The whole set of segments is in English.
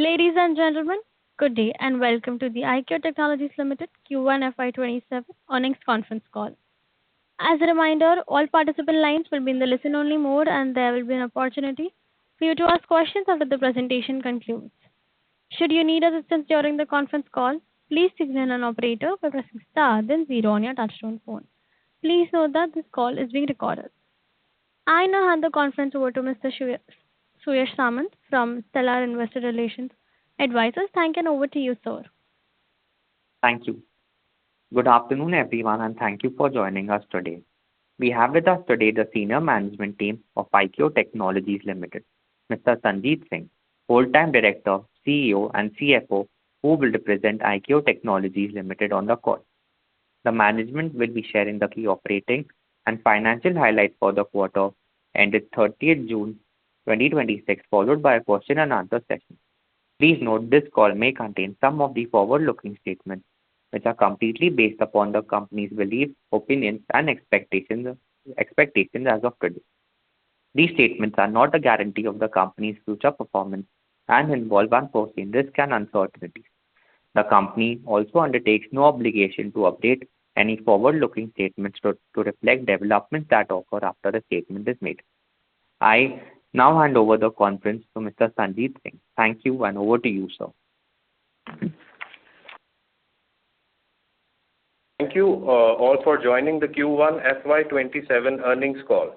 Ladies and gentlemen, good day and welcome to the IKIO Technologies Limited Q1 FY27 earnings conference call. As a reminder, all participant lines will be in the listen-only mode and there will be an opportunity for you to ask questions after the presentation concludes. Should you need assistance during the conference call, please signal an operator by pressing star then zero on your touchtone phone. Please note that this call is being recorded. I now hand the conference over to Mr. Suyash Samant from Stellar Investor Relations Advisors. Thank you and over to you, sir. Thank you. Good afternoon, everyone, and thank you for joining us today. We have with us today the senior management team of IKIO Technologies Limited, Mr. Sanjeet Singh, Whole-time Director, CEO, and CFO, who will represent IKIO Technologies Limited on the call. The management will be sharing the key operating and financial highlights for the quarter ended 30th June 2026, followed by a question and answer session. Please note this call may contain some of the forward-looking statements which are completely based upon the company's beliefs, opinions, and expectations as of today. These statements are not a guarantee of the company's future performance and involve unforeseen risks and uncertainties. The company also undertakes no obligation to update any forward-looking statements to reflect developments that occur after the statement is made. I now hand over the conference to Mr. Sanjeet Singh. Thank you, and over to you, sir. Thank you all for joining the Q1 FY27 earnings call.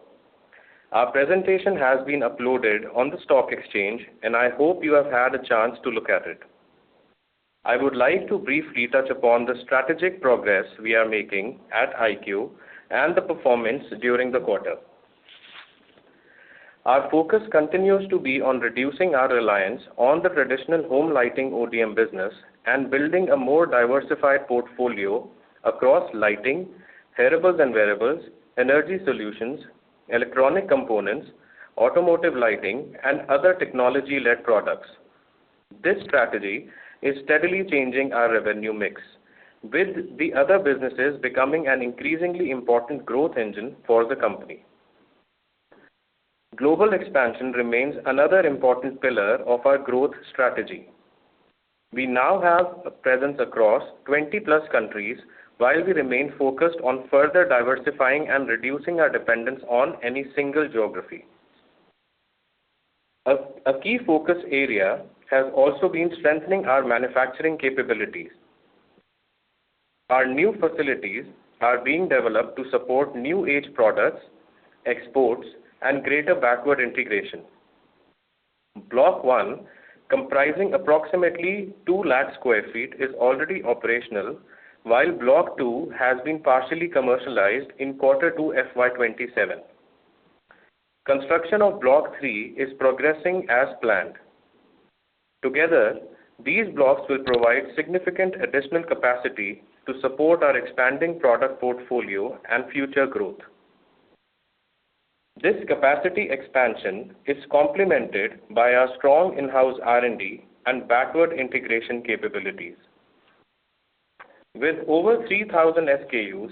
Our presentation has been uploaded on the stock exchange, and I hope you have had a chance to look at it. I would like to briefly touch upon the strategic progress we are making at IKIO and the performance during the quarter. Our focus continues to be on reducing our reliance on the traditional home lighting ODM business and building a more diversified portfolio across lighting, hearables and wearables, energy solutions, electronic components, automotive lighting, and other technology-led products. This strategy is steadily changing our revenue mix, with the other businesses becoming an increasingly important growth engine for the company. Global expansion remains another important pillar of our growth strategy. We now have a presence across 20 plus countries while we remain focused on further diversifying and reducing our dependence on any single geography. A key focus area has also been strengthening our manufacturing capabilities. Our new facilities are being developed to support new age products, exports, and greater backward integration. Block 1, comprising approximately 2 lakh square feet, is already operational, while Block 2 has been partially commercialized in Q2 FY27. Construction of Block 3 is progressing as planned. Together, these blocks will provide significant additional capacity to support our expanding product portfolio and future growth. This capacity expansion is complemented by our strong in-house R&D and backward integration capabilities. With over 3,000 SKUs,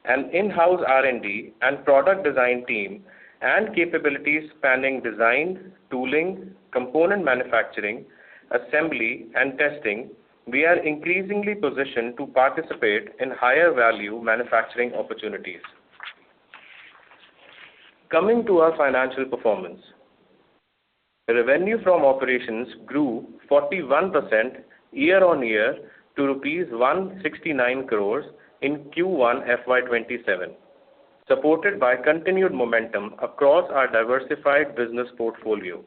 an in-house R&D and product design team, and capabilities spanning design, tooling, component manufacturing, assembly, and testing, we are increasingly positioned to participate in higher value manufacturing opportunities. Coming to our financial performance. Revenue from operations grew 41% year-on-year to rupees 169 crores in Q1 FY27, supported by continued momentum across our diversified business portfolio.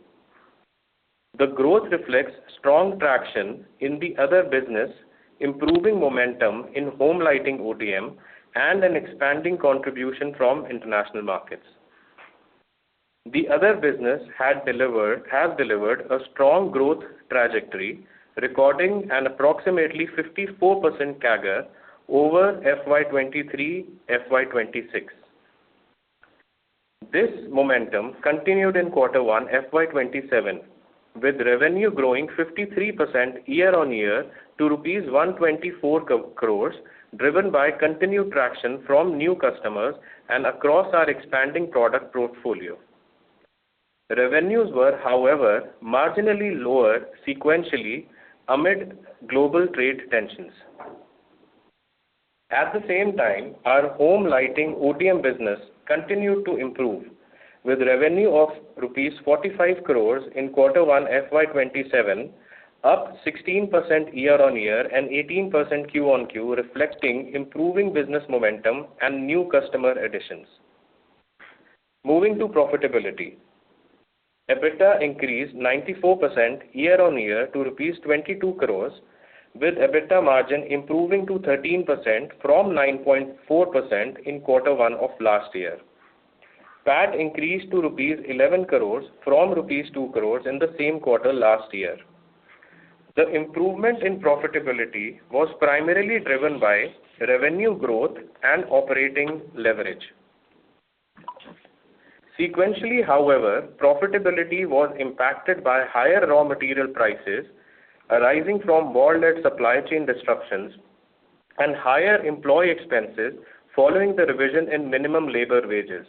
The growth reflects strong traction in the other business, improving momentum in home lighting ODM, and an expanding contribution from international markets. The other business has delivered a strong growth trajectory, recording an approximately 54% CAGR over FY23-FY26. This momentum continued in Q1 FY27, with revenue growing 53% year-on-year to rupees 124 crores, driven by continued traction from new customers and across our expanding product portfolio. Revenues were, however, marginally lower sequentially amid global trade tensions. At the same time, our home lighting ODM business continued to improve, with revenue of rupees 45 crores in Q1 FY27, up 16% year-on-year and 18% Q-on-Q, reflecting improving business momentum and new customer additions. Moving to profitability. EBITDA increased 94% year-on-year to rupees 22 crores, with EBITDA margin improving to 13% from 9.4% in Q1 of last year. PAT increased to rupees 11 crores from rupees 2 crores in the same quarter last year. The improvement in profitability was primarily driven by revenue growth and operating leverage. Sequentially, however, profitability was impacted by higher raw material prices arising from war-led supply chain disruptions and higher employee expenses following the revision in minimum labor wages.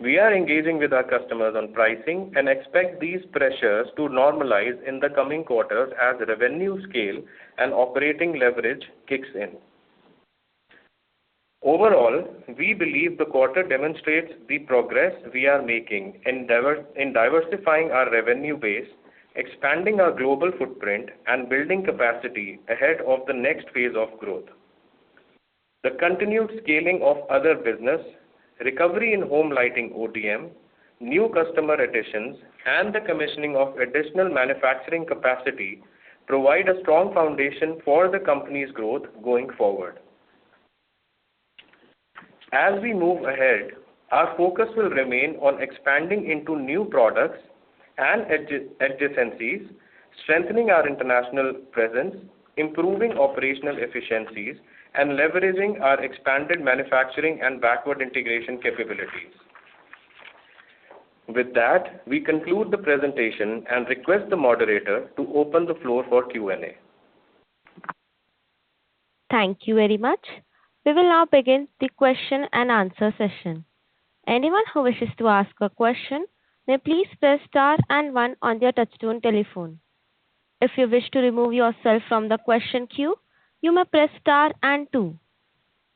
We are engaging with our customers on pricing and expect these pressures to normalize in the coming quarters as revenue scale and operating leverage kicks in. Overall, we believe the quarter demonstrates the progress we are making in diversifying our revenue base, expanding our global footprint, and building capacity ahead of the next phase of growth. The continued scaling of other business, recovery in home lighting ODM, new customer additions, and the commissioning of additional manufacturing capacity provide a strong foundation for the company's growth going forward. As we move ahead, our focus will remain on expanding into new products and adjacencies, strengthening our international presence, improving operational efficiencies, and leveraging our expanded manufacturing and backward integration capabilities. With that, we conclude the presentation and request the moderator to open the floor for Q&A. Thank you very much. We will now begin the question and answer session. Anyone who wishes to ask a question may please press star and one on their touchtone telephone. If you wish to remove yourself from the question queue, you may press star and two.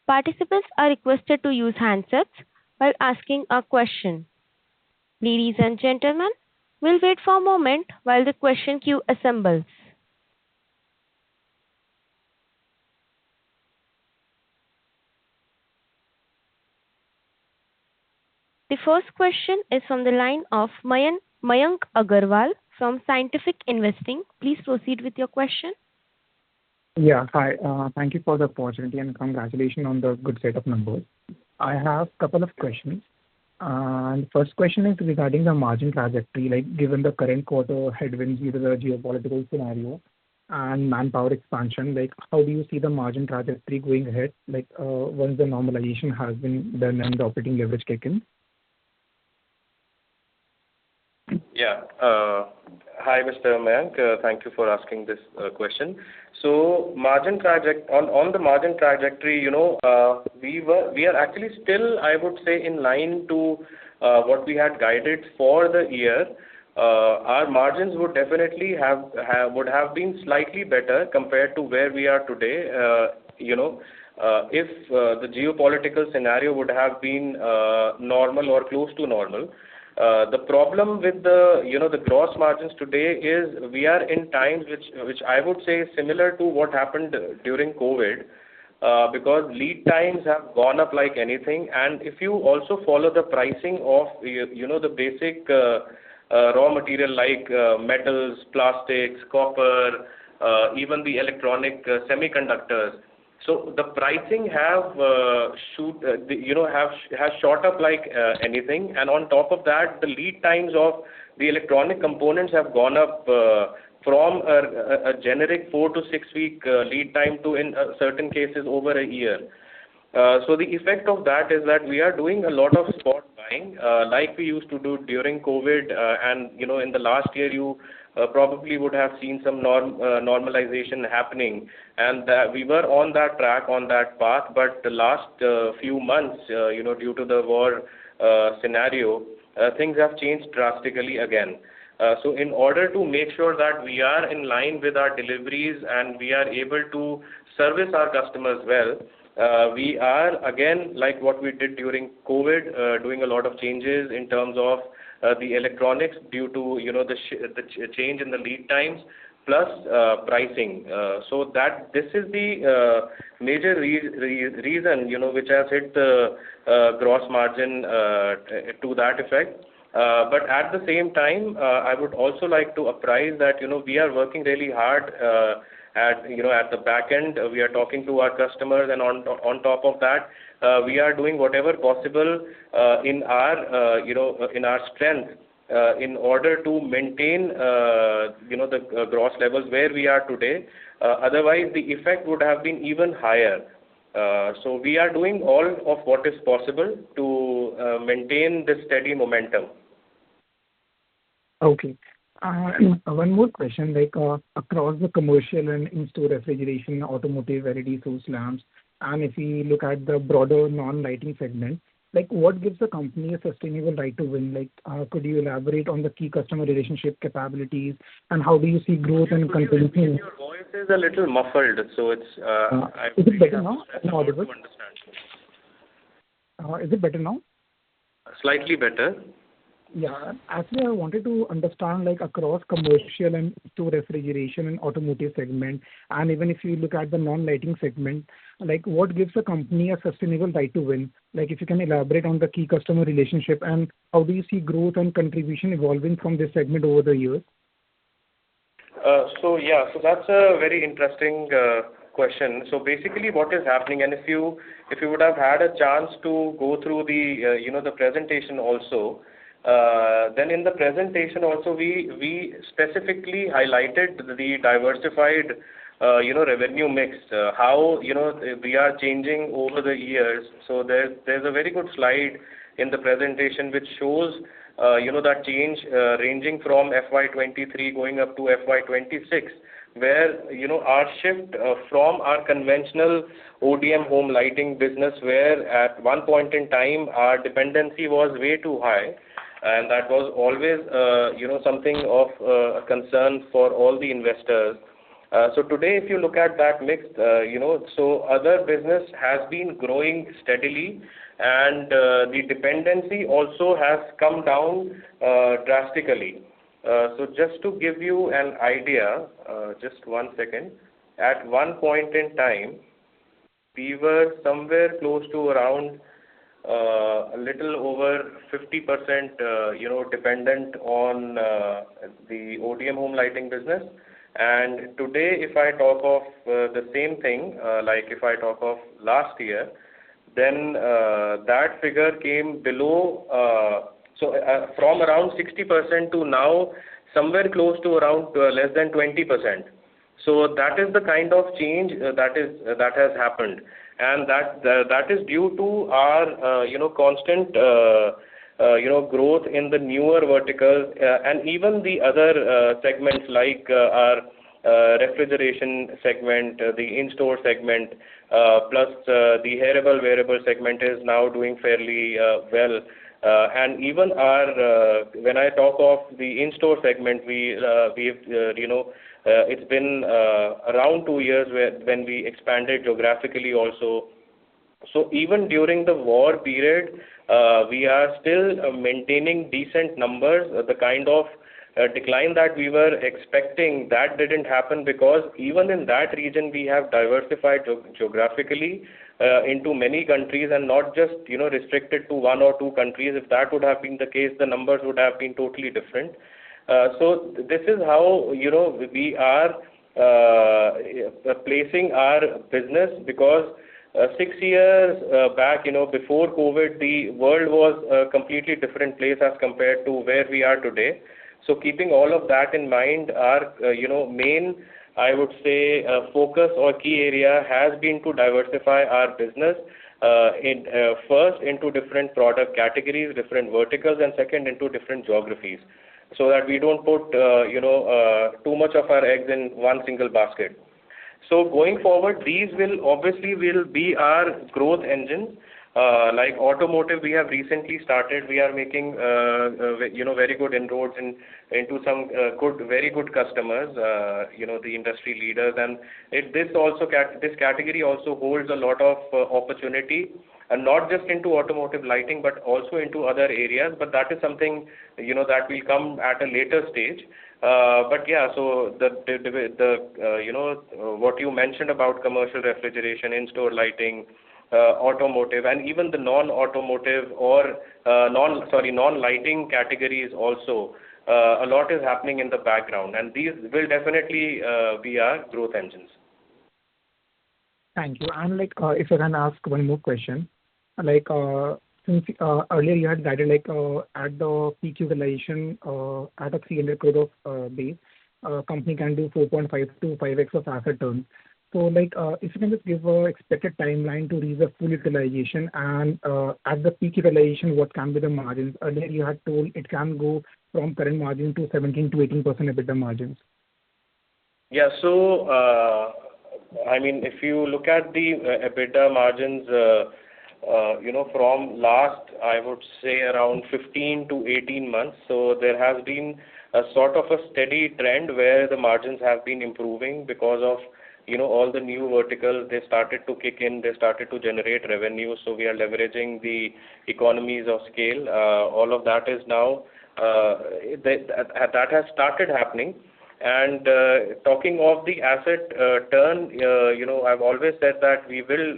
Participants are requested to use handsets while asking a question. Ladies and gentlemen, we'll wait for a moment while the question queue assembles. The first question is from the line of Mayank Agarwal from Scientific Investing. Please proceed with your question. Yeah, hi. Thank you for the opportunity and congratulations on the good set of numbers. I have a couple of questions. The first question is regarding the margin trajectory, like given the current quarter headwinds due to the geopolitical scenario and manpower expansion, like how do you see the margin trajectory going ahead, like once the normalization has been done and the operating leverage kick in? Yeah. Hi, Mr. Mayank. Thank you for asking this question. So, on the margin trajectory, we are actually still, I would say, in line to what we had guided for the year. Our margins would definitely would have been slightly better compared to where we are today. If the geopolitical scenario would have been normal or close to normal. The problem with the gross margins today is we are in times which I would say is similar to what happened during COVID, because lead times have gone up like anything. And if you also follow the pricing of the basic raw material like metals, plastics, copper, even the electronic semiconductors. So the pricing has shot up like anything, and on top of that, the lead times of the electronic components have gone up from a generic 4 to 6 week lead time to, in certain cases, over a year. So the effect of that is that we are doing a lot of spot buying, like we used to do during COVID, and in the last year you probably would have seen some normalization happening, and we were on that track, on that path. But the last few months, due to the war scenario, things have changed drastically again. So in order to make sure that we are in line with our deliveries and we are able to service our customers well, we are again, like what we did during COVID, doing a lot of changes in terms of the electronics due to change in the lead times plus pricing. So that this is the major reason which has hit the gross margin to that effect. But at the same time, I would also like to apprise that we are working really hard at the back end. We are talking to our customers, and on top of that, we are doing whatever possible in our strength in order to maintain the gross levels where we are today. Otherwise, the effect would have been even higher. So we are doing all of what is possible to maintain this steady momentum. Okay. One more question, across the commercial and in-store refrigeration, automotive, LED source lamps, and if we look at the broader non-lighting segment, what gives the company a sustainable right to win? Could you elaborate on the key customer relationship capabilities, and how do you see growth and contribution? Your voice is a little muffled, so it's... Is it better now? Am I audible? To understand. Is it better now? Slightly better. Yeah. Actually, I wanted to understand, across commercial and store refrigeration and automotive segment, and even if you look at the non-lighting segment, what gives the company a sustainable right to win? If you can elaborate on the key customer relationship, and how do you see growth and contribution evolving from this segment over the years? So that's a very interesting question. So basically what is happening, and if you would have had a chance to go through the presentation also, then in the presentation also we specifically highlighted the diversified revenue mix, how we are changing over the years. So there's a very good slide in the presentation which shows that change ranging from FY23 going up to FY26, where our shift from our conventional ODM home lighting business, where at one point in time our dependency was way too high, and that was always something of a concern for all the investors. So today, if you look at that mix, so other business has been growing steadily, and the dependency also has come down drastically. So just to give you an idea, just 1 second, at one point in time, we were somewhere close to around a little over 50% dependent on the ODM home lighting business. And today, if I talk of the same thing, if I talk of last year, then that figure came below, from around 60% to now somewhere close to around less than 20%. So that is the kind of change that has happened, and that is due to our constant growth in the newer verticals, and even the other segments like our refrigeration segment, the in-store segment, plus the wearable segment is now doing fairly well. And even our when I talk of the in-store segment, it's been around 2 years when we expanded geographically also. So even during the war period, we are still maintaining decent numbers. The kind of decline that we were expecting, that didn't happen, because even in that region we have diversified geographically into many countries, and not just restricted to 1 or 2 countries. If that would have been the case, the numbers would have been totally different. So this is how we are placing our business, because 6 years back, before COVID, the world was a completely different place as compared to where we are today. So keeping all of that in mind, our main, I would say, focus or key area has been to diversify our business first into different product categories, different verticals, and second into different geographies, so that we don't put too much of our eggs in one single basket. So going forward, these will be our growth engines. Like automotive, we have recently started. We are making, very good inroads into some very good customers, the industry leaders. And this category also holds a lot of opportunity, and not just into automotive lighting, but also into other areas. But that is something, that will come at a later stage. But yeah, so what you mentioned about commercial refrigeration, in-store lighting, automotive, and even the non-automotive or non-lighting categories also, a lot is happening in the background, and these will definitely be our growth engines. Thank you. And like, if I can ask one more question, like, since earlier you had guided like at the peak utilization at a 300 crore of base, company can do 4.5 to 5x of asset turn. So like, if you can just give a expected timeline to reach the full utilization, and at the peak utilization, what can be the margins? Earlier you had told it can go from current margin to 17 to 18% EBITDA margins. Yeah. So, I mean, if you look at the EBITDA margins, from last, I would say around 15 to 18 months. So there has been a sort of a steady trend where the margins have been improving because of, all the new verticals. They started to kick in, they started to generate revenue. So we are leveraging the economies of scale. All of that is now, that has started happening. And talking of the asset turn, I've always said that we will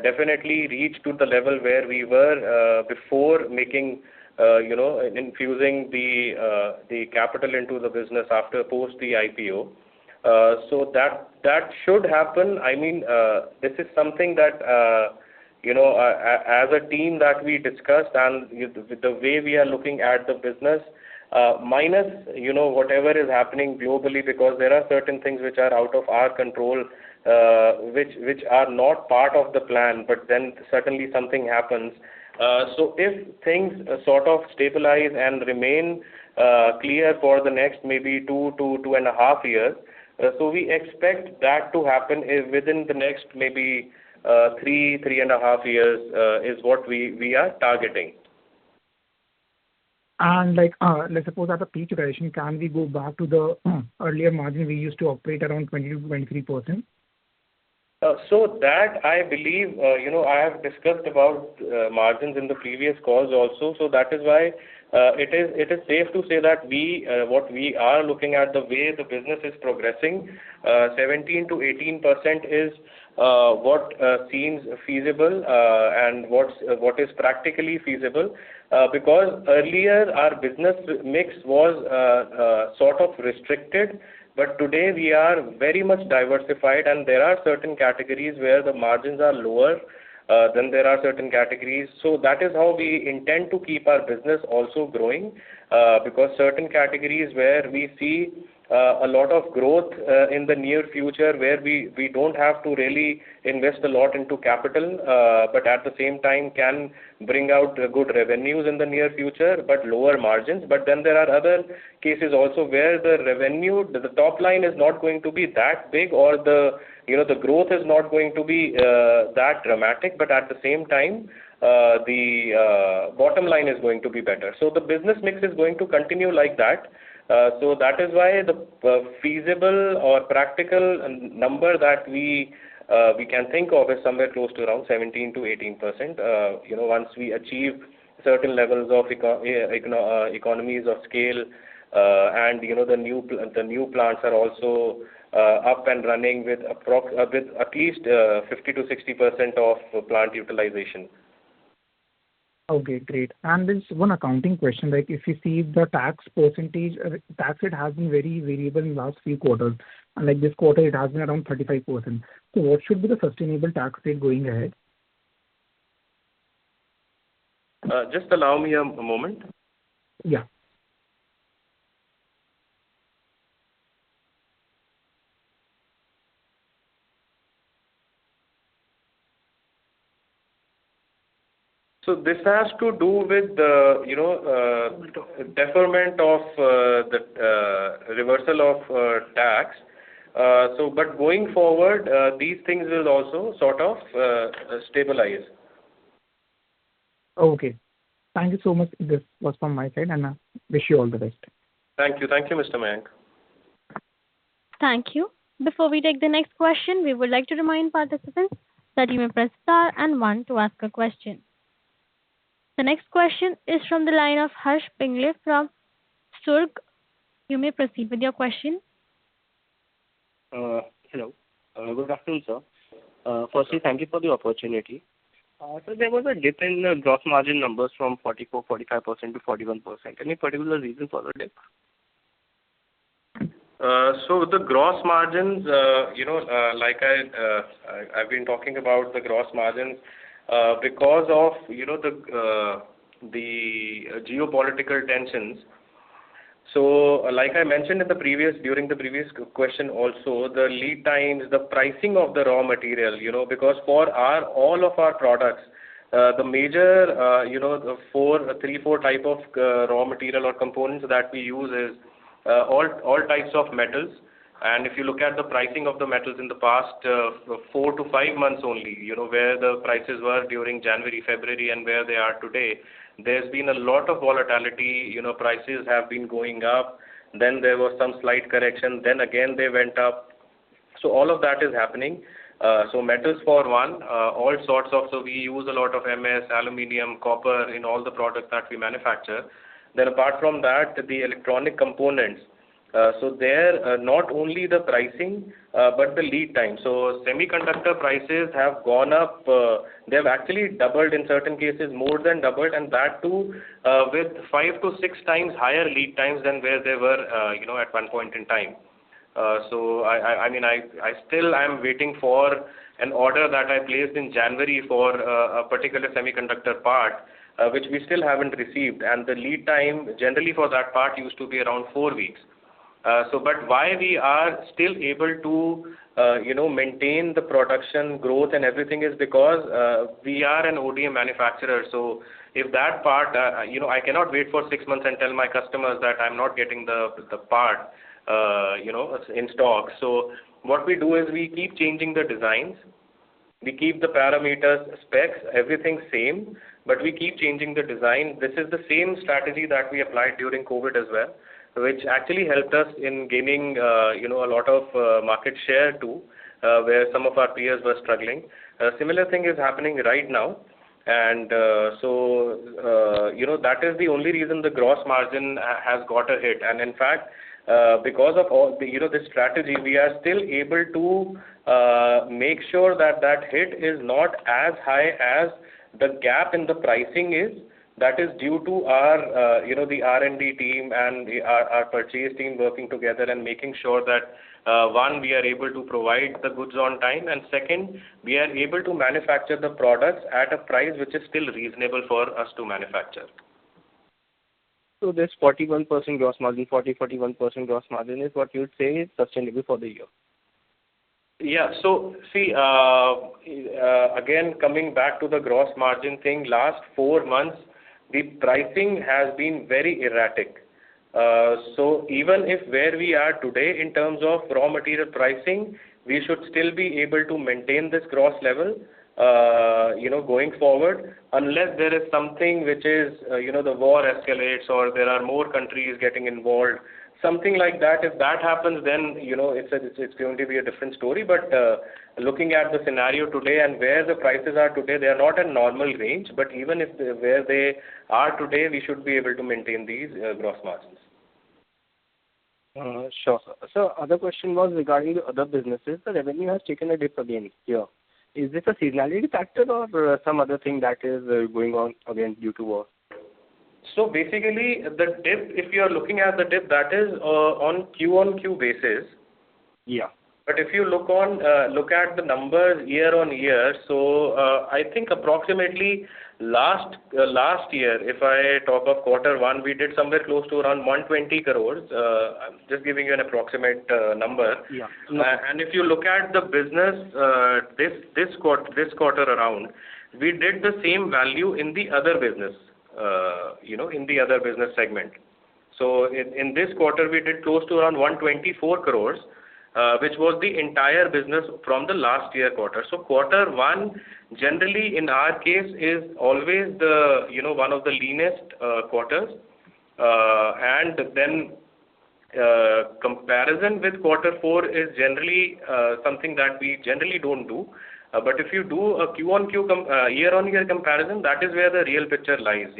definitely reach to the level where we were before making, infusing the capital into the business after post the IPO. So that should happen. I mean, this is something that, as a team that we discussed, and the way we are looking at the business, minus, whatever is happening globally, because there are certain things which are out of our control, which are not part of the plan, but then certainly something happens. So if things sort of stabilize and remain clear for the next maybe 2.5 years, so we expect that to happen within the next maybe 3.5 years, is what we are targeting. And like, let's suppose at the peak utilization, can we go back to the earlier margin we used to operate around 20 to 23%? So that I believe, I have discussed about margins in the previous calls also. So that is why it is safe to say that what we are looking at, the way the business is progressing, 17 to 18% is what seems feasible, and what is practically feasible, because earlier our business mix was sort of restricted. But today we are very much diversified, and there are certain categories where the margins are lower than there are certain categories. So that is how we intend to keep our business also growing, because certain categories where we see a lot of growth in the near future, where we don't have to really invest a lot into capital, but at the same time can bring out good revenues in the near future, but lower margins. But then there are other cases also where the revenue, the top line is not going to be that big, or the growth is not going to be that dramatic, but at the same time the bottom line is going to be better. So the business mix is going to continue like that. So that is why the feasible or practical number that we can think of is somewhere close to around 17 to 18%. Once we achieve certain levels of economies of scale, and the new plants are also up and running with at least 50 to 60% of plant utilization. Okay, great. And there's one accounting question, like if you see the tax percentage, tax rate has been very variable in last few quarters, and like this quarter it has been around 35%. So what should be the sustainable tax rate going ahead? Just allow me a moment. Yeah. So this has to do with the deferment of the reversal of tax. But going forward, these things will also sort of stabilize. Okay. Thank you so much. This was from my side, and I wish you all the best. Thank you. Thank you, Mr. Mayank. Thank you. Before we take the next question, we would like to remind participants that you may press star and one to ask a question. The next question is from the line of Harsh Pingle from Surg. You may proceed with your question. Hello. Good afternoon, sir. Firstly, thank you for the opportunity. So there was a dip in gross margin numbers from 45% to 41%. Any particular reason for the dip? So the gross margins, I've been talking about the gross margins because of the geopolitical tensions. So, like I mentioned during the previous question also, the lead times, the pricing of the raw material, because for all of our products, the major, the three, four type of raw material or components that we use is all types of metals. And if you look at the pricing of the metals in the past 4 to 5 months only, where the prices were during January, February, and where they are today, there's been a lot of volatility. Prices have been going up. Then there was some slight correction. Then again they went up. So all of that is happening. So metals for one, all sorts of. So we use a lot of MS, aluminium, copper in all the products that we manufacture. Then apart from that, the electronic components. So there, not only the pricing, but the lead time. So semiconductor prices have gone up. They have actually doubled in certain cases, more than doubled, and that too with 5 to 6 times higher lead times than where they were, at one point in time. So I still am waiting for an order that I placed in January for a particular semiconductor part, which we still haven't received, and the lead time generally for that part used to be around 4 weeks. But why we are still able to, maintain the production growth and everything is because we are an ODM manufacturer. So if that part, I cannot wait for 6 months and tell my customers that I'm not getting the part, in stock. So what we do is we keep changing the designs. We keep the parameters, specs, everything same, but we keep changing the design. This is the same strategy that we applied during COVID as well, which actually helped us in gaining, a lot of market share too, where some of our peers were struggling. Similar thing is happening right now. And that is the only reason the gross margin has got a hit. And in fact, because of all the, this strategy, we are still able to make sure that hit is not as high as the gap in the pricing is. That is due to our, the R&D team and our purchase team working together and making sure that, one, we are able to provide the goods on time, and second, we are able to manufacture the products at a price which is still reasonable for us to manufacture. So this 41% gross margin, 41% gross margin is what you would say is sustainable for the year? Yeah. So see, again, coming back to the gross margin thing, last 4 months, the pricing has been very erratic. So even if where we are today in terms of raw material pricing, we should still be able to maintain this gross level, going forward, unless there is something which is, the war escalates or there are more countries getting involved. Something like that, if that happens, then, it's going to be a different story. But looking at the scenario today and where the prices are today, they are not a normal range. But even if where they are today, we should be able to maintain these gross margins. Sure, sir. So other question was regarding the other businesses. The revenue has taken a dip again here. Is this a seasonality factor or some other thing that is going on again due to war? So basically, the dip, if you are looking at the dip, that is on Q-on-Q basis. Yeah. But if you look at the numbers year on year, so I think approximately last year, if I talk of Q1, we did somewhere close to around 120 crores. I'm just giving you an approximate number. Yeah. And if you look at the business this quarter around, we did the same value in the other business. In the other business segment. So in this quarter, we did close to around 124 crores. which was the entire business from the last year quarter. So quarter one, generally in our case, is always the, one of the leanest quarters. And then comparison with quarter four is generally something that we generally don't do. But if you do a Q-on-Q year-on-year comparison, that is where the real picture lies,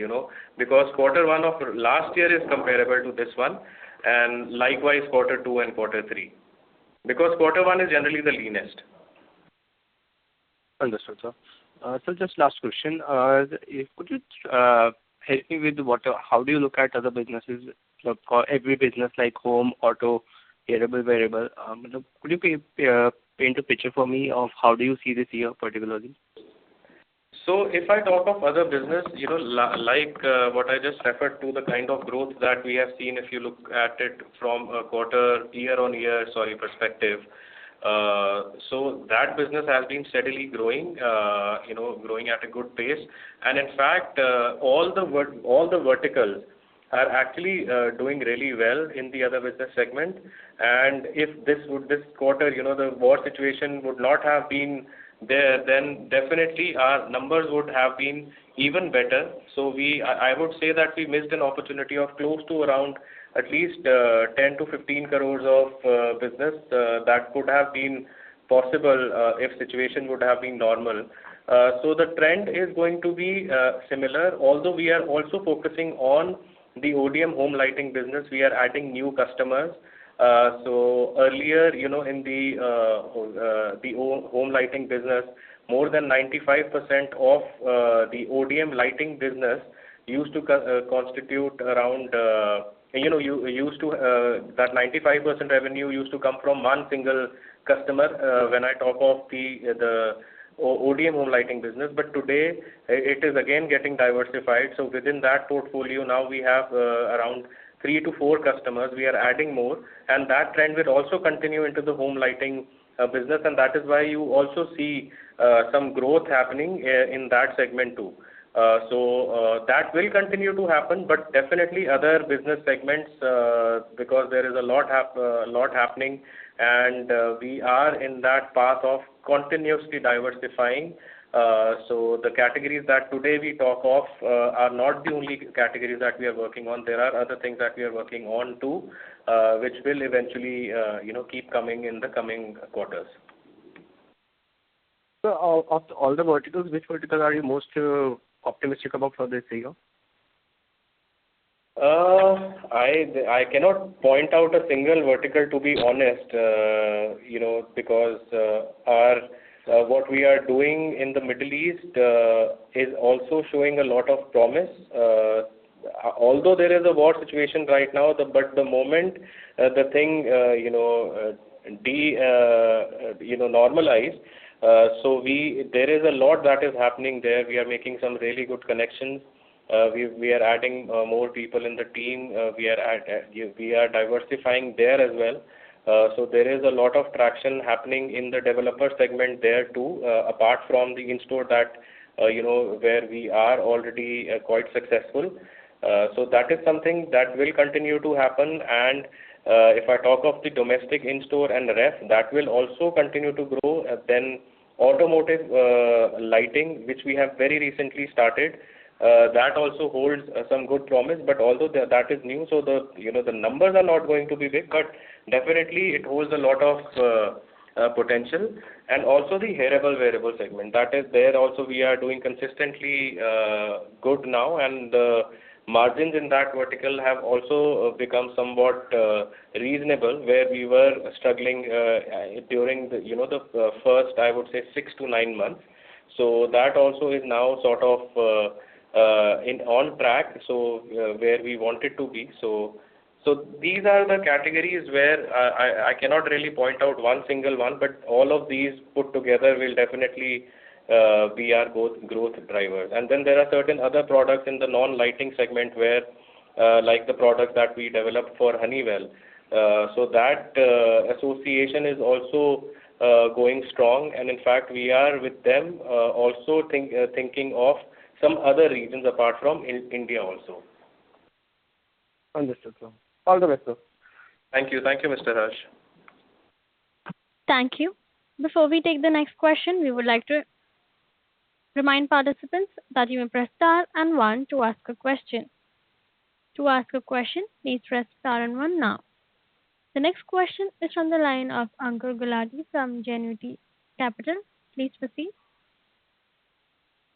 because quarter one of last year is comparable to this one, and likewise quarter two and quarter three, because quarter one is generally the leanest. Understood, sir. So just last question. Could you help me with how do you look at other businesses, every business like home, auto, hearable, wearable? Could you paint a picture for me of how do you see this year particularly? So if I talk of other business, like what I just referred to, the kind of growth that we have seen, if you look at it from a quarter year-on-year perspective, so that business has been steadily growing, growing at a good pace. And in fact, all the verticals are actually doing really well in the other business segment. And if this quarter, the war situation would not have been there, then definitely our numbers would have been even better. So I would say that we missed an opportunity of close to around at least 10 to 15 crores of business that could have been possible if situation would have been normal. So the trend is going to be similar, although we are also focusing on the ODM home lighting business. We are adding new customers. So earlier, in the home lighting business, more than 95% of the ODM lighting business used to constitute around, that 95% revenue used to come from one single customer when I talk of the ODM home lighting business. But today, it is again getting diversified. So within that portfolio, now we have around 3 to 4 customers. We are adding more, and that trend will also continue into the home lighting business, and that is why you also see some growth happening in that segment too. So that will continue to happen, but definitely other business segments, because there is a lot happening, and we are in that path of continuously diversifying. So the categories that today we talk of are not the only categories that we are working on. There are other things that we are working on too, which will eventually, keep coming in the coming quarters. So of all the verticals, which vertical are you most optimistic about for this year? I cannot point out a single vertical, to be honest, because what we are doing in the Middle East is also showing a lot of promise. Although there is a war situation right now, but the moment the thing normalize, so there is a lot that is happening there. We are making some really good connections. We are adding more people in the team. We are diversifying there as well. So there is a lot of traction happening in the developer segment there too, apart from the in-store that, where we are already quite successful. So that is something that will continue to happen. And if I talk of the domestic in-store and ref, that will also continue to grow. Then automotive lighting, which we have very recently started, that also holds some good promise. But although that is new, so the numbers are not going to be big, but definitely it holds a lot of potential. And also the hearable wearable segment, that is there also we are doing consistently good now, and the margins in that vertical have also become somewhat reasonable, where we were struggling during the first, I would say, 6 to 9 months. So that also is now sort of on track, so where we wanted to be. So these are the categories where I cannot really point out one single one, but all of these put together will definitely be our growth drivers. And then there are certain other products in the non-lighting segment where, like the products that we developed for Honeywell. So that association is also going strong, and in fact we are with them also thinking of some other regions apart from India also. Understood, sir. All the best, sir. Thank you, Mr. Harsh. Thank you. Before we take the next question, we would like to remind participants that you may press star and one to ask a question. To ask a question, please press star and one now. The next question is from the line of Ankur Gulati from Genuity Capital. Please proceed.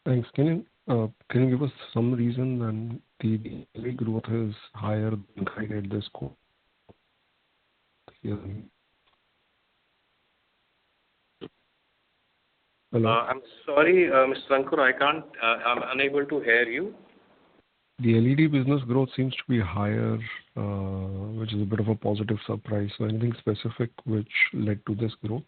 Thanks. Can you give us some reason when the daily growth is higher than guided this quarter? Yeah. Hello? I'm sorry, Mr. Ankur, I'm unable to hear you. The LED business growth seems to be higher, which is a bit of a positive surprise. So anything specific which led to this growth?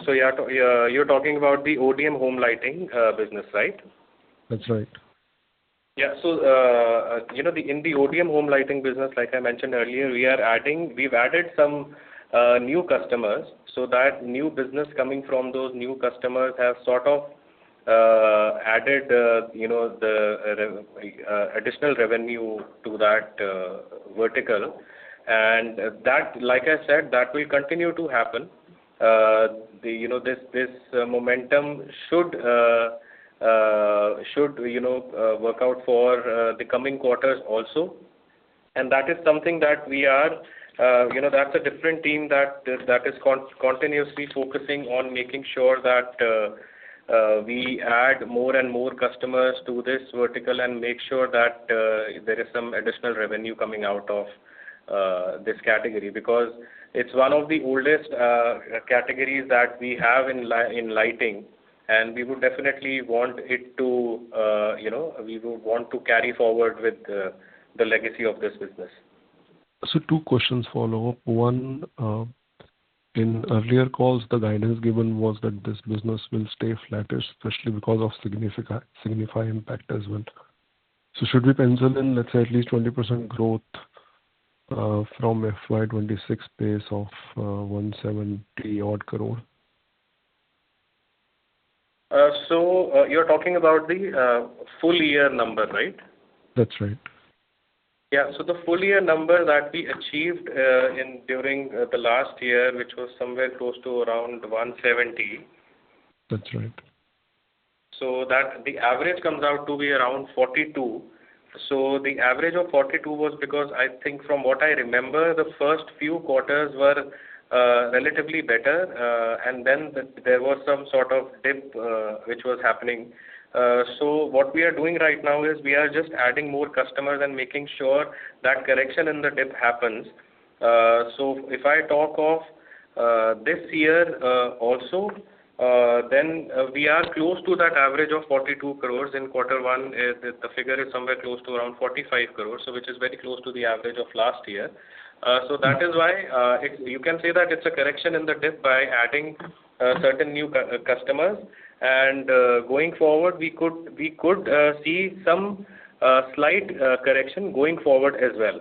So you're talking about the ODM home lighting business, right? That's right. Yeah. So, in the ODM home lighting business, like I mentioned earlier, we've added some new customers, so that new business coming from those new customers have sort of added, the additional revenue to that vertical. And that, like I said, that will continue to happen. This momentum should work out for the coming quarters also. And that is something that we are, that's a different team that is continuously focusing on making sure that we add more and more customers to this vertical and make sure that there is some additional revenue coming out of this category, because it's one of the oldest categories that we have in lighting, and we would definitely want it to, we would want to carry forward with the legacy of this business. So two questions follow up. One, in earlier calls, the guidance given was that this business will stay flattish, especially because of Signify impact as well. So should we pencil in, let's say, at least 20% growth from FY26 base of 170 odd crore? So you're talking about the full year number, right? That's right. Yeah. So the full year number that we achieved during the last year, which was somewhere close to around 170. That's right. So that the average comes out to be around 42. So the average of 42 was because I think from what I remember, the first few quarters were relatively better, and then there was some sort of dip which was happening. So what we are doing right now is we are just adding more customers and making sure that correction in the dip happens. So if I talk of this year also, then we are close to that average of 42 crores. In quarter one, the figure is somewhere close to around 45 crores, so which is very close to the average of last year. So that is why you can say that it's a correction in the dip by adding certain new customers, and going forward we could see some slight correction going forward as well.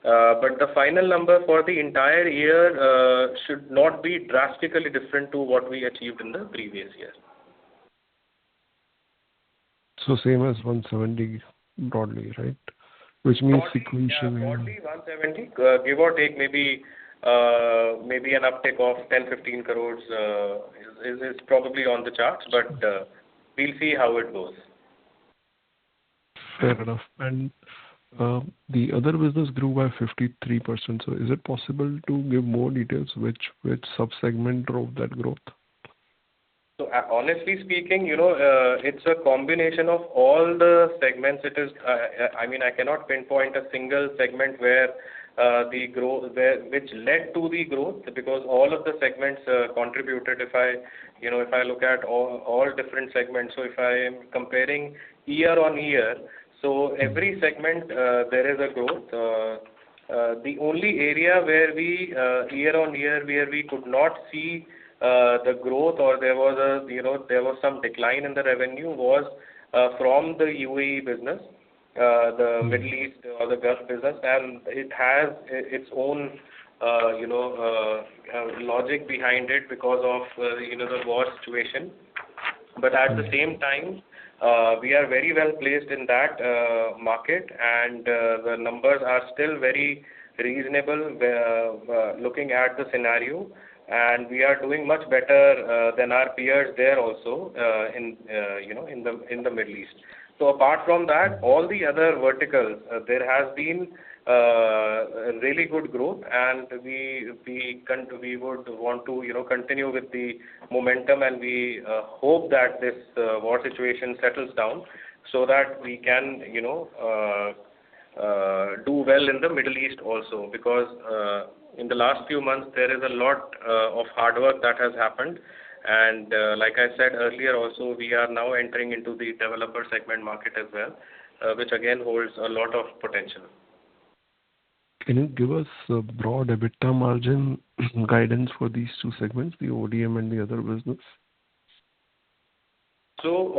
But the final number for the entire year should not be drastically different to what we achieved in the previous year. So same as 170 broadly, right? Which means sequentially. Yeah, broadly 170, give or take maybe an uptick of 10-15 crores is probably on the charts, but we'll see how it goes. Fair enough. And the other business grew by 53%. So is it possible to give more details which sub-segment drove that growth? So honestly speaking, it's a combination of all the segments. It is, I cannot pinpoint a single segment where the growth, which led to the growth, because all of the segments contributed. If I look at all different segments, so if I am comparing year on year, so every segment there is a growth. The only area where we year on year where we could not see the growth, or there was some decline in the revenue, was from the UAE business, the Middle East or the Gulf business, and it has its own logic behind it because of the war situation. But at the same time, we are very well placed in that market, and the numbers are still very reasonable looking at the scenario. and we are doing much better than our peers there also in the Middle East. So apart from that, all the other verticals, there has been really good growth, and we would want to continue with the momentum, and we hope that this war situation settles down so that we can do well in the Middle East also, because in the last few months there is a lot of hard work that has happened, and like I said earlier also, we are now entering into the developer segment market as well, which again holds a lot of potential. Can you give us a broad EBITDA margin guidance for these two segments, the ODM and the other business? So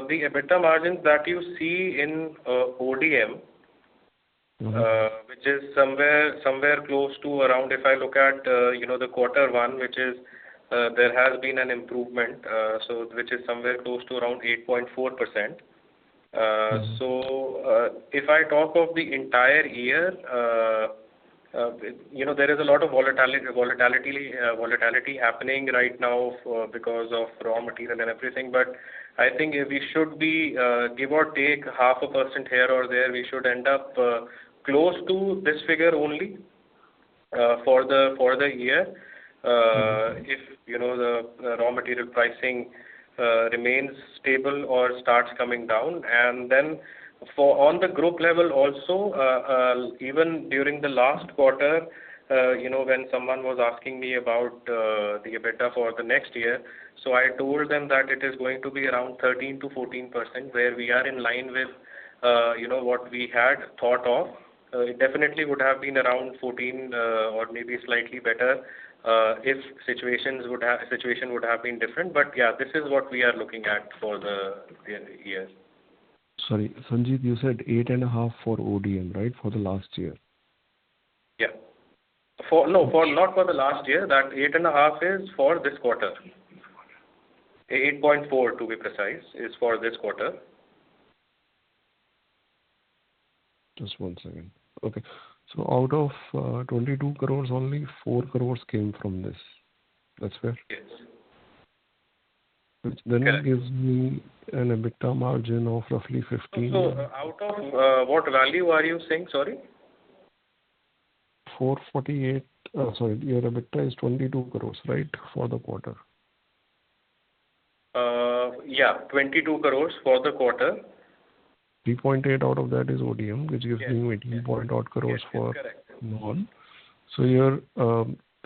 the EBITDA margins that you see in ODM, which is somewhere close to around, if I look at the quarter one, which is there has been an improvement, so which is somewhere close to around 8.4%. So if I talk of the entire year, there is a lot of volatility happening right now because of raw material and everything. But I think we should be give or take 0.5% here or there. We should end up close to this figure only for the year. If the raw material pricing remains stable or starts coming down, and then on the group level also, even during the last quarter, when someone was asking me about the EBITDA for the next year, so I told them that it is going to be around 13 to 14%, where we are in line with what we had thought of. It definitely would have been around 14 or maybe slightly better if situation would have been different. But yeah, this is what we are looking at for the year. Sorry, Sanjeev, you said 8.5 for ODM, right, for the last year? Yeah. Not for the last year. That 8.5 is for this quarter. 8.4 to be precise is for this quarter. Just 1 second. Okay. So out of 22 crores, only 4 crores came from this. That's fair? Yes. Which then gives me an EBITDA margin of roughly 15. So out of what value are you saying? Sorry? 448. Sorry, your EBITDA is 22 crores, right, for the quarter? Yeah, 22 crores for the quarter. 3.8 out of that is ODM, which gives me 18 point odd crores for non. So your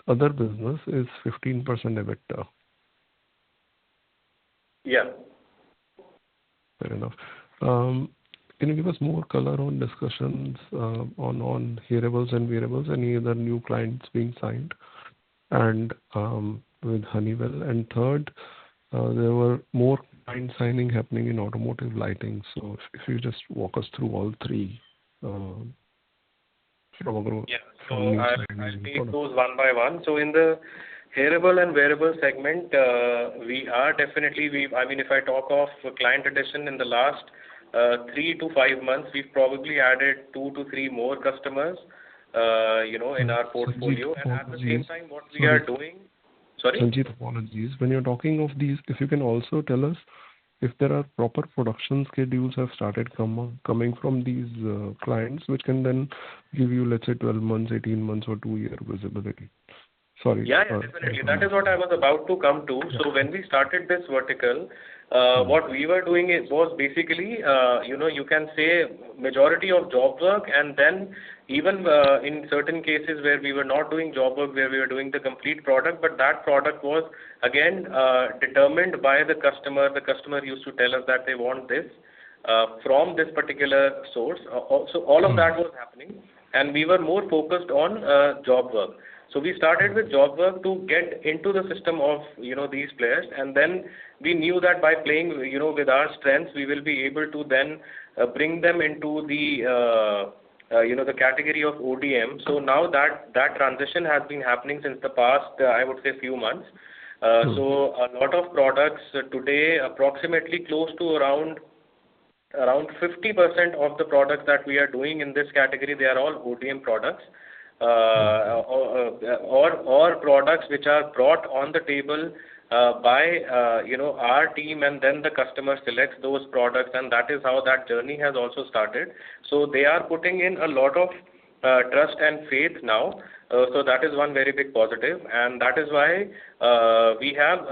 other business is 15% EBITDA. Yeah. Fair enough. Can you give us more color on discussions on hearables and wearables, any other new clients being signed, and with Honeywell? And third, there were more client signing happening in automotive lighting. So if you just walk us through all three. From a growth. Yeah. So I'll take those one by one. So in the hearable and wearable segment, we are definitely, if I talk of client addition in the last 3 to 5 months, we've probably added 2 to 3 more customers, in our portfolio. And at the same time, what we are doing. Sorry? Sanjeev, apologies. When you're talking of these, if you can also tell us if there are proper production schedules have started coming from these clients, which can then give you, let's say, 12 months, 18 months, or 2-year visibility. Sorry. Yeah, definitely. That is what I was about to come to. Yeah. So when we started this vertical, what we were doing was basically, you can say majority of job work, and then even in certain cases where we were not doing job work, where we were doing the complete product, but that product was again determined by the customer. The customer used to tell us that they want this from this particular source. So all of that was happening, and we were more focused on job work. So we started with job work to get into the system of these players, and then we knew that by playing with our strengths, we will be able to then bring them into the the category of ODM. So now that transition has been happening since the past I would say few months. So a lot of products today, approximately close to around 50% of the products that we are doing in this category, they are all ODM products. or products which are brought on the table by our team, and then the customer selects those products, and that is how that journey has also started. So they are putting in a lot of trust and faith now. So that is one very big positive, and that is why we have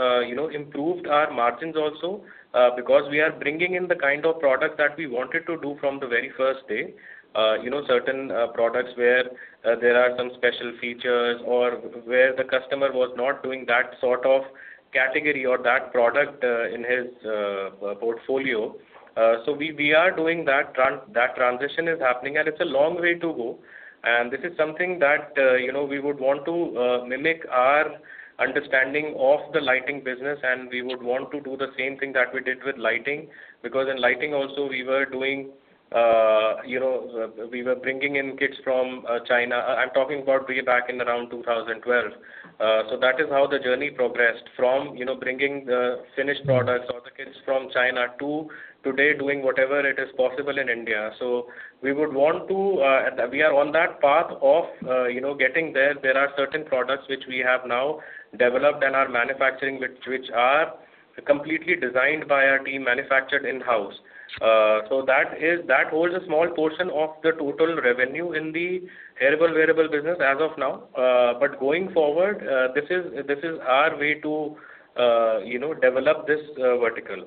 improved our margins also, because we are bringing in the kind of products that we wanted to do from the very first day. Certain products where there are some special features, or where the customer was not doing that sort of category or that product in his portfolio. So we are doing that. That transition is happening, and it's a long way to go. And this is something that we would want to mimic our understanding of the lighting business, and we would want to do the same thing that we did with lighting, because in lighting also we were doing we were bringing in kits from China. I'm talking about way back in around 2012. So that is how the journey progressed from bringing the finished products or the kits from China to today doing whatever it is possible in India. So we would want to, we are on that path of getting there. There are certain products which we have now developed and are manufacturing, which are completely designed by our team, manufactured in-house. So that holds a small portion of the total revenue in the hearable wearable business as of now. But going forward, this is our way to develop this vertical.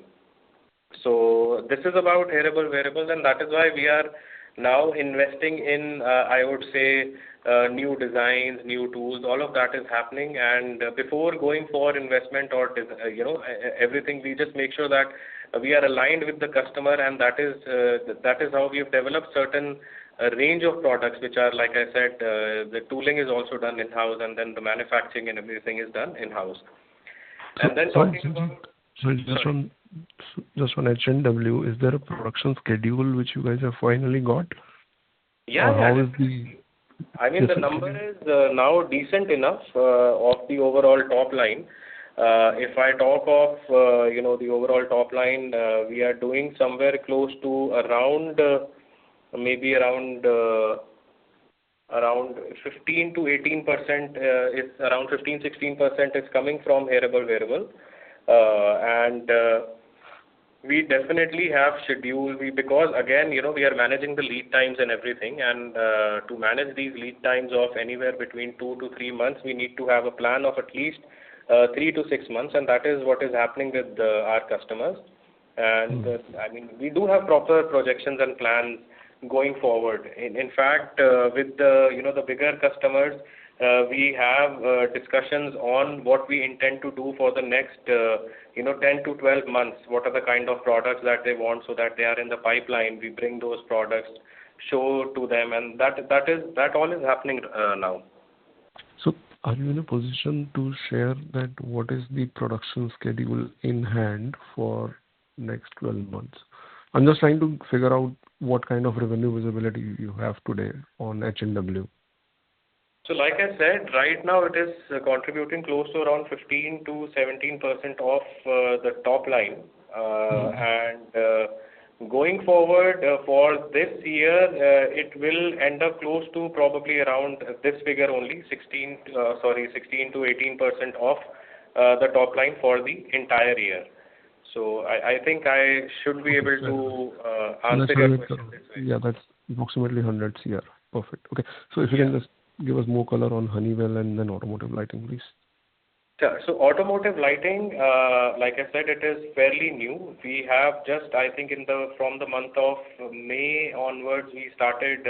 So this is about hearable wearables, and that is why we are now investing in I would say new designs, new tools. All of that is happening, and before going for investment or everything, we just make sure that we are aligned with the customer, and that is how we have developed certain range of products, which are, like I said, the tooling is also done in-house, and then the manufacturing and everything is done in-house. And then just on H&W, is there a production schedule which you guys have finally got? Yeah. I mean, the number is now decent enough of the overall top line. If I talk of the overall top line, we are doing somewhere close to around maybe around 15 to 18% is around 15-16% is coming from hearable wearable, and we definitely have schedule, because again we are managing the lead times and everything, and to manage these lead times of anywhere between 2 to 3 months, we need to have a plan of at least 3 to 6 months, and that is what is happening with our customers. And I mean, we do have proper projections and plans going forward. In fact, with the bigger customers, we have discussions on what we intend to do for the next 10 to 12 months. What are the kind of products that they want, so that they are in the pipeline. We bring those products, show to them, and that all is happening now. So are you in a position to share that what is the production schedule in hand for next 12 months? I'm just trying to figure out what kind of revenue visibility you have today on H&W. So like I said, right now it is contributing close to around 15 to 17% of the top line. And going forward for this year, it will end up close to probably around this figure only, 16 to 18% of the top line for the entire year. So I think I should be able to answer your question this way. Yeah, that's approximately 100 CR. Perfect. Okay. So if you can just give us more color on Honeywell and then automotive lighting, please. Sure. So automotive lighting, like I said, it is fairly new. We have just, I think, from the month of May onwards, we started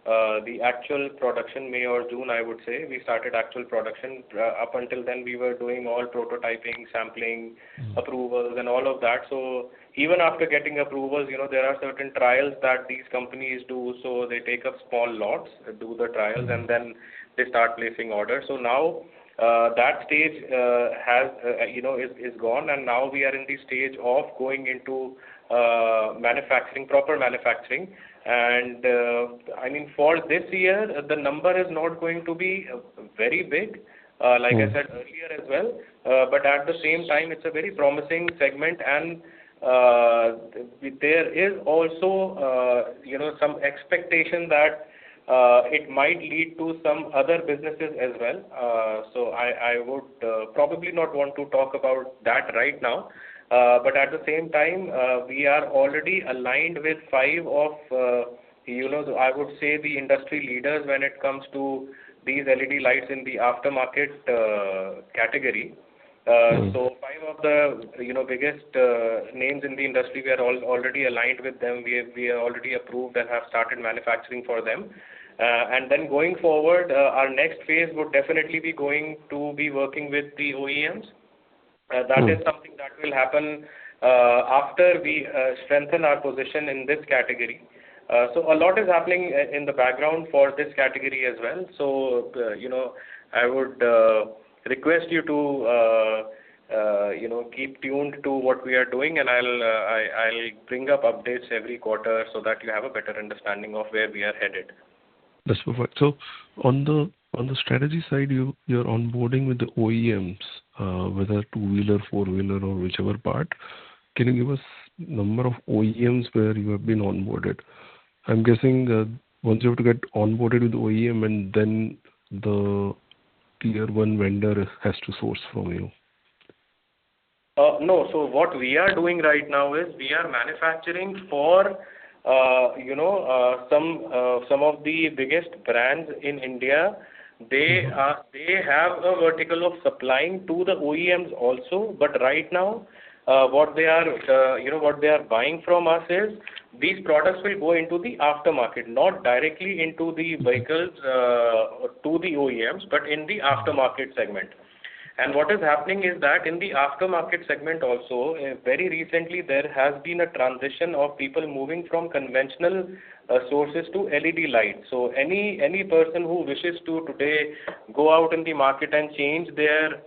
the actual production. May or June, I would say, we started actual production. Up until then, we were doing all prototyping, sampling, approvals, and all of that. So even after getting approvals, there are certain trials that these companies do. So they take up small lots, do the trials, and then they start placing orders. So now that stage is gone, and now we are in the stage of going into proper manufacturing. And I mean, for this year, the number is not going to be very big, like I said earlier as well. But at the same time, it's a very promising segment, and there is also some expectation that it might lead to some other businesses as well. So I would probably not want to talk about that right now. But at the same time, we are already aligned with five of, I would say the industry leaders when it comes to these LED lights in the aftermarket category. So five of the biggest names in the industry, we are already aligned with them. We are already approved and have started manufacturing for them. And then going forward, our next phase would definitely be going to be working with the OEMs. That is something that will happen after we strengthen our position in this category. So a lot is happening in the background for this category as well. So, I would request you to, keep tuned to what we are doing, and I'll bring up updates every quarter so that you have a better understanding of where we are headed. That's perfect. So on the strategy side, you're onboarding with the OEMs, whether two-wheeler, four-wheeler, or whichever part. Can you give us number of OEMs where you have been onboarded? I'm guessing once you have to get onboarded with the OEM, and then the tier one vendor has to source from you. No. So what we are doing right now is we are manufacturing for some of the biggest brands in India. They have a vertical of supplying to the OEMs also, but right now, what they are buying from us is these products will go into the aftermarket, not directly into the vehicles to the OEMs, but in the aftermarket segment. And what is happening is that in the aftermarket segment also, very recently there has been a transition of people moving from conventional sources to LED lights. So any person who wishes to today go out in the market and change their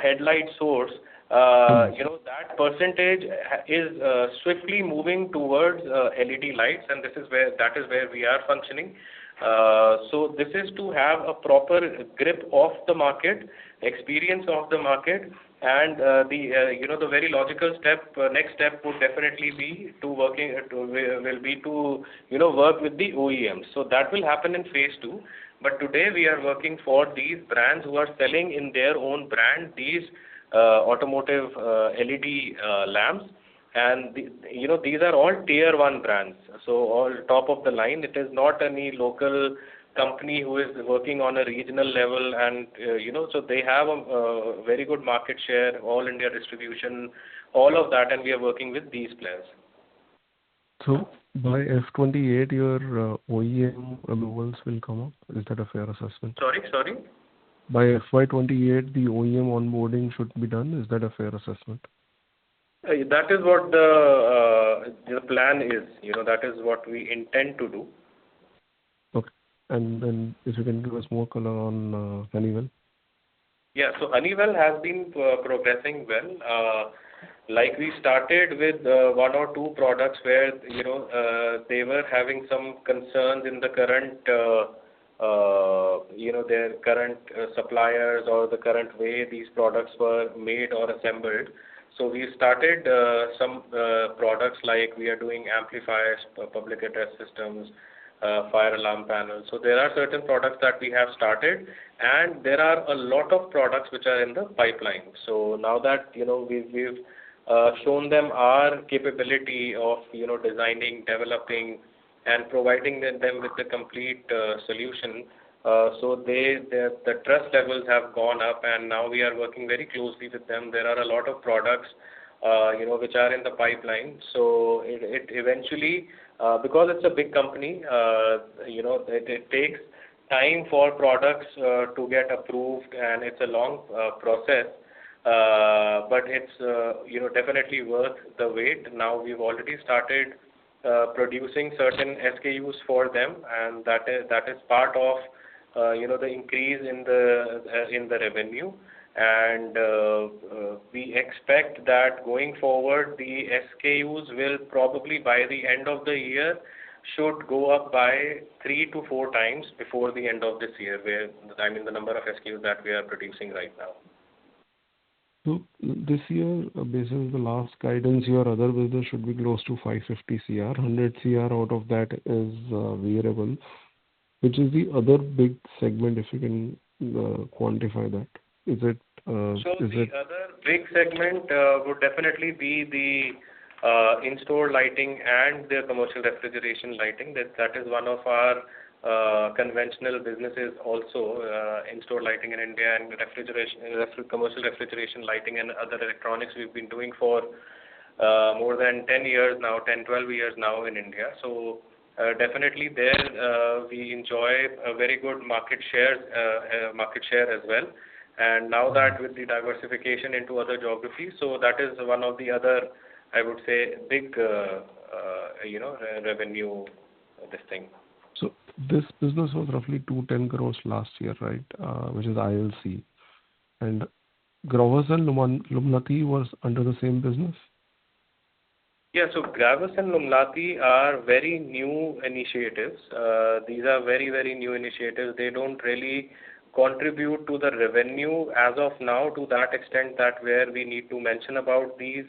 headlight source, that percentage is swiftly moving towards LED lights, and that is where we are functioning. So this is to have a proper grip of the market, experience of the market, and the very logical next step would definitely be to work with the OEMs. So that will happen in phase 2. But today we are working for these brands who are selling in their own brand these automotive LED lamps. And these are all tier 1 brands, so all top of the line. It is not any local company who is working on a regional level, and so they have a very good market share, all India distribution, all of that, and we are working with these players. So by F28, your OEM approvals will come up. Is that a fair assessment? Sorry. By FY28, the OEM onboarding should be done. Is that a fair assessment? That is what the plan is. That is what we intend to do. Okay. And then if you can give us more color on Honeywell. Yeah. So Honeywell has been progressing well. Like we started with one or two products where they were having some concerns in the current their current suppliers or the current way these products were made or assembled. So we started some products like we are doing amplifiers, public address systems, fire alarm panels. So there are certain products that we have started, and there are a lot of products which are in the pipeline. So now that we've shown them our capability of designing, developing, and providing them with the complete solution. So the trust levels have gone up, and now we are working very closely with them. There are a lot of products which are in the pipeline. So it eventually, because it's a big company, it takes time for products to get approved, and it's a long process. But it's definitely worth the wait. Now we've already started producing certain SKUs for them, and that is part of the increase in the revenue. And we expect that going forward, the SKUs will probably by the end of the year should go up by 3 to 4 times before the end of this year, the number of SKUs that we are producing right now. So this year, based on the last guidance, your other business should be close to 550 CR. 100 CR out of that is variable. Which is the other big segment, if you can quantify that? Is it? The other big segment would definitely be the in-store lighting and the commercial refrigeration lighting. That is one of our conventional businesses also, in-store lighting in India and commercial refrigeration lighting and other electronics we've been doing for more than 10 years now, 10, 12 years now in India. So definitely there we enjoy a very good market share as well. And now that with the diversification into other geographies, so that is one of the other, I would say, big, revenue, this thing. So this business was roughly 210 crores last year, right? Which is ILC. And Grovers and Lumlati was under the same business? Yeah, so Gravus and Lumlati are very new initiatives. These are very, very new initiatives. They don't really contribute to the revenue as of now to that extent that where we need to mention about these,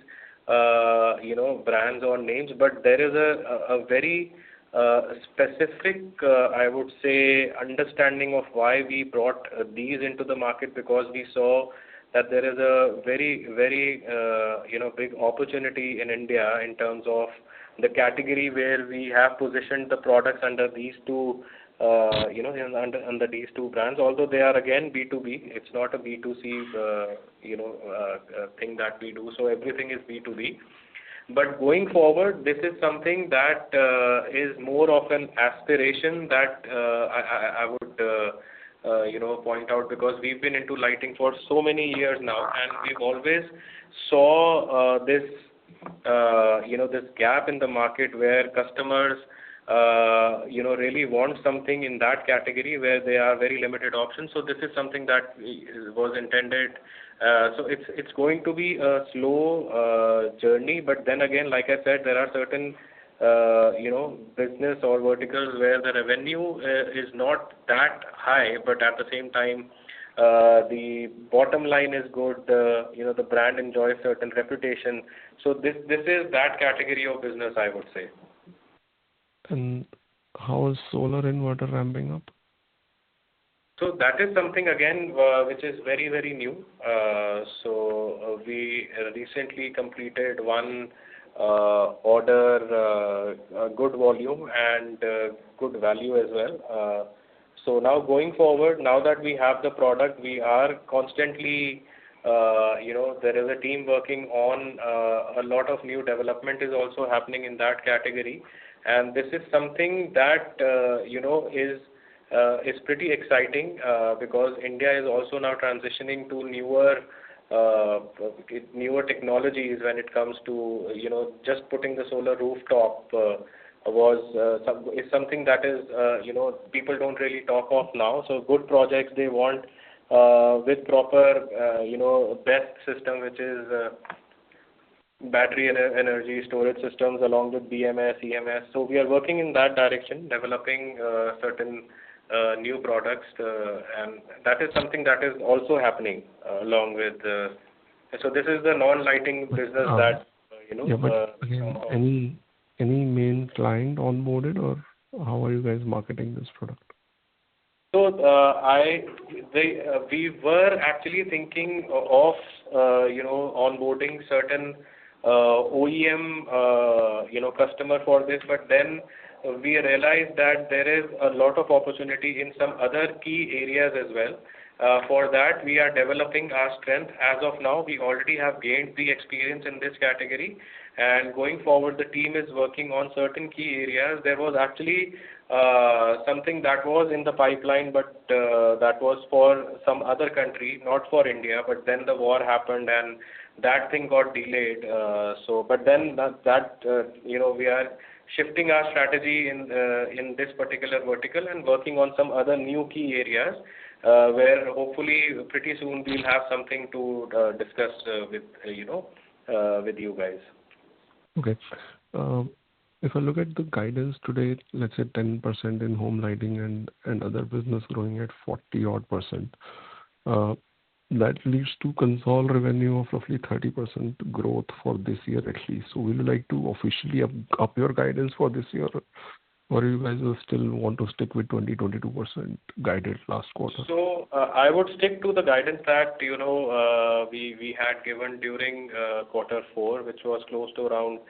brands or names. But there is a very specific, I would say, understanding of why we brought these into the market, because we saw that there is a very, very, big opportunity in India in terms of the category where we have positioned the products under these two, under these two brands. Although they are again B2B, it's not a B2C, thing that we do. So everything is B2B. But going forward, this is something that is more of an aspiration that I would point out, because we've been into lighting for so many years now, and we've always saw this gap in the market where customers really want something in that category where there are very limited options. So this is something that was intended. So it's going to be a slow journey, but then again, like I said, there are certain business or verticals where the revenue is not that high, but at the same time, the bottom line is good. The brand enjoys certain reputation. So this is that category of business, I would say. And how is solar inverter ramping up? So that is something again which is very, very new. So we recently completed one order, good volume and good value as well. So now going forward, now that we have the product, we are constantly, there is a team working on a lot of new development is also happening in that category. And this is something that, is pretty exciting because India is also now transitioning to newer technologies when it comes to, just putting the solar rooftop is something that is, people don't really talk of now. So good projects they want with proper, best system, which is battery energy storage systems along with BMS, EMS. So we are working in that direction, developing certain new products, and that is something that is also happening along with. So this is the non-lighting business that but again, any main client onboarded, or how are you guys marketing this product? So we were actually thinking of onboarding certain OEM customer for this, but then we realized that there is a lot of opportunity in some other key areas as well. For that, we are developing our strength. As of now, we already have gained the experience in this category, and going forward, the team is working on certain key areas. There was actually something that was in the pipeline, but that was for some other country, not for India. But then the war happened, and that thing got delayed. But then we are shifting our strategy in this particular vertical and working on some other new key areas where hopefully pretty soon we'll have something to discuss with you guys. Okay. If I look at the guidance today, let's say 10% in home lighting and other business growing at 40-odd%, that leads to Concall revenue of roughly 30% growth for this year at least. So will you like to officially up your guidance for this year? Or you guys will still want to stick with 20-22% guided last quarter? So I would stick to the guidance that we had given during quarter four, which was close to around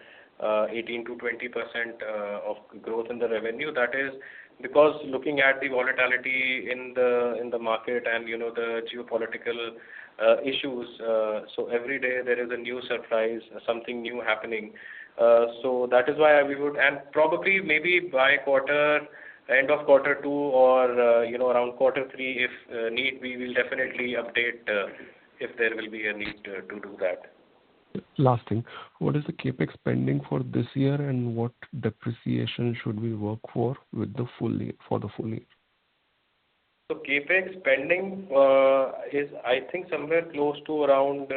18 to 20% of growth in the revenue. That is because looking at the volatility in the market and the geopolitical issues, so every day there is a new surprise, something new happening. So that is why we would, and probably maybe by end of quarter two or around quarter three, if need, we will definitely update if there will be a need to do that. Last thing, what is the CapEx spending for this year, and what depreciation should we work for with the full year, for the full year? So CapEx spending is, I think, somewhere close to around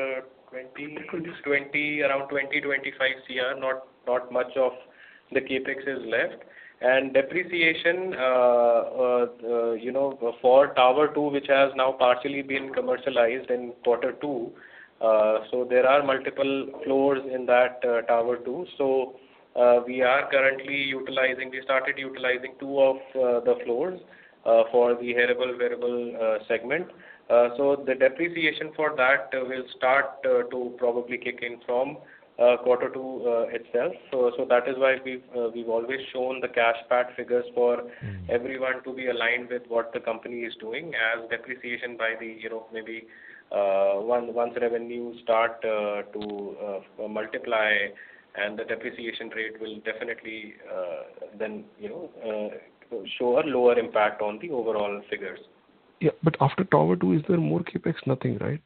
20, around 20-25 CR. Not much of the CapEx is left. And depreciation, for Tower 2, which has now partially been commercialized in quarter 2, so there are multiple floors in that Tower 2. So we started utilizing 2 of the floors for the hearable-wearable segment. So the depreciation for that will start to probably kick in from quarter 2 itself. So that is why we've always shown the cash PAT figures for everyone to be aligned with what the company is doing, as depreciation by the maybe once revenue start to multiply, and the depreciation rate will definitely then show a lower impact on the overall figures. Yeah, but after Tower 2, is there more CapEx? Nothing, right?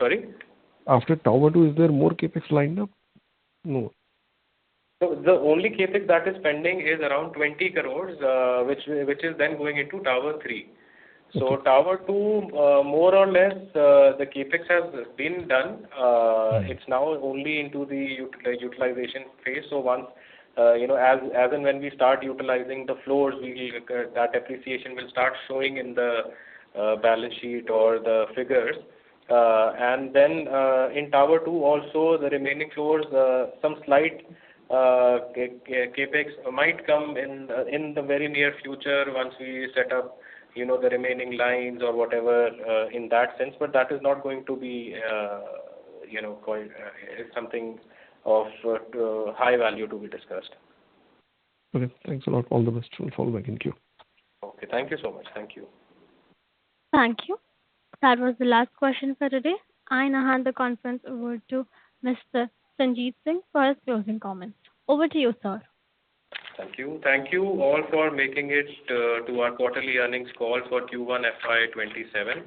Sorry? After Tower 2, is there more CapEx lined up? No. So the only CapEx that is pending is around 20 crores, which is then going into Tower 3. So Tower 2, more or less, the CapEx has been done. It's now only into the utilization phase. So once, as and when we start utilizing the floors, that depreciation will start showing in the balance sheet or the figures. And then in Tower 2 also, the remaining floors, some slight CapEx might come in the very near future once we set up the remaining lines or whatever, in that sense, but that is not going to be something of high value to be discussed. Okay, thanks a lot. All the best. We'll fall back in queue. Okay, thank you so much. Thank you. Thank you. That was the last question for today. I now hand the conference over to Mr. Sanjeet Singh for his closing comments. Over to you, sir. Thank you. Thank you all for making it to our quarterly earnings call for Q1 FY27.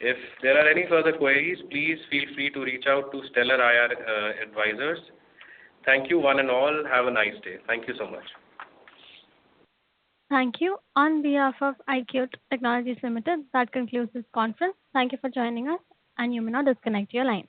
If there are any further queries, please feel free to reach out to Stellar IR advisors. Thank you one and all. Have a nice day. Thank you so much. Thank you. On behalf of IKIO Technologies Limited, that concludes this conference. Thank you for joining us, and you may now disconnect your line.